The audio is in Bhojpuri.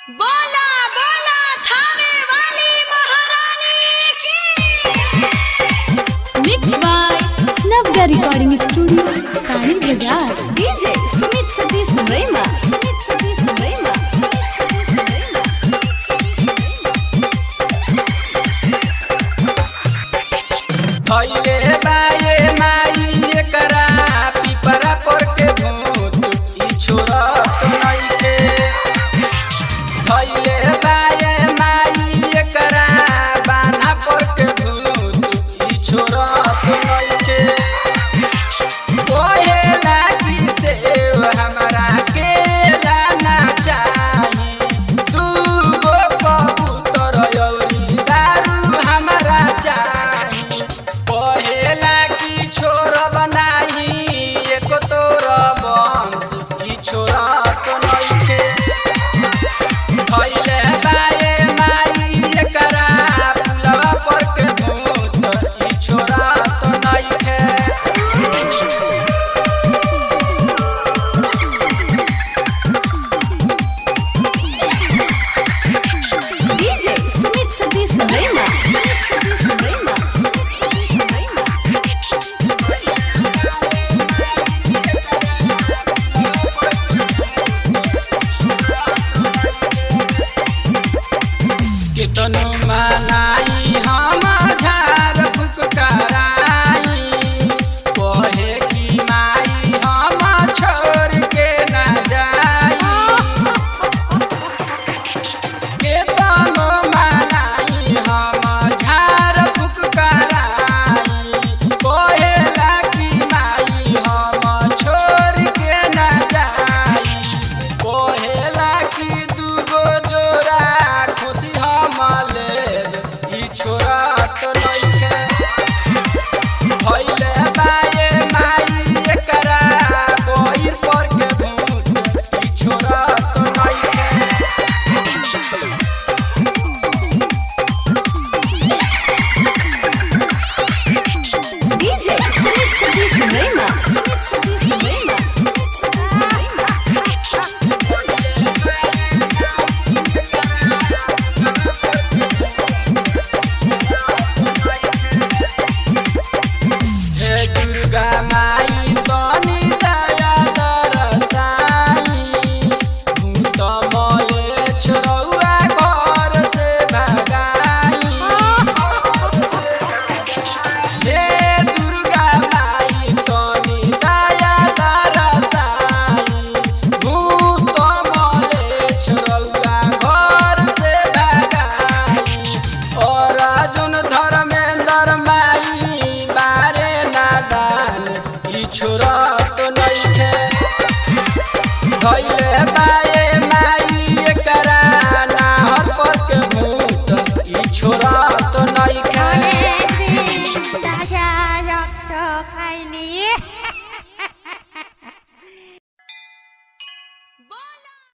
बोला बोला थावे वाली महारानी की। मिक्स बाय नवगा रिकॉर्डिंग स्टूडियो तानी बाजार। डीजे सुमित सतीश रेमा। भइले बाये माई एकरा पिपरा पर के भूत ई छोरा तो नइखे। भइले बाये माई एकरा बाना पर के भूत ई छोरा तो नइखे। कोहे लागी से हमरा के लाना चाही, दूगो कबूतर अउरी दारू हमरा चाही। पहेला की छोर बनाही एक तोर वंश की छोरा तो नइखे। भइले बाये माई एकरा पुलवा पर के भूत ई छोरा तो नइखे। डीजे सुमित सतीश रेमा। कितनो मनाई हम झाड़ फूक कराई, कहे की माई हम छोड़ के न जाई। कितनो मनाई हम झाड़ फूक कराई, कहेला की माई हम छोड़ के न जाई। कहेला की दूगो जोड़ा खुशी हम लेब ई छोरा तो नइखे। भइले बाये माई एकरा बहिर पर के भूत ई छोरा तो नइखे। डीजे सुमित सतीश रेमा। हे दुर्गा माई तनी दया दरसाई, भूत मले छोरौआ घर से भगाई। हे दुर्गा माई तनी दया दरसाई, भूत मले छोरौआ घर से भगाई। और अर्जुन धर्मेंद्र माई बारे नादान ई छोरा तो नइखे। भइले बाये माई एकरा नाहर पर के भूत ई छोरा तो नइखे। दादा रक्त खाइली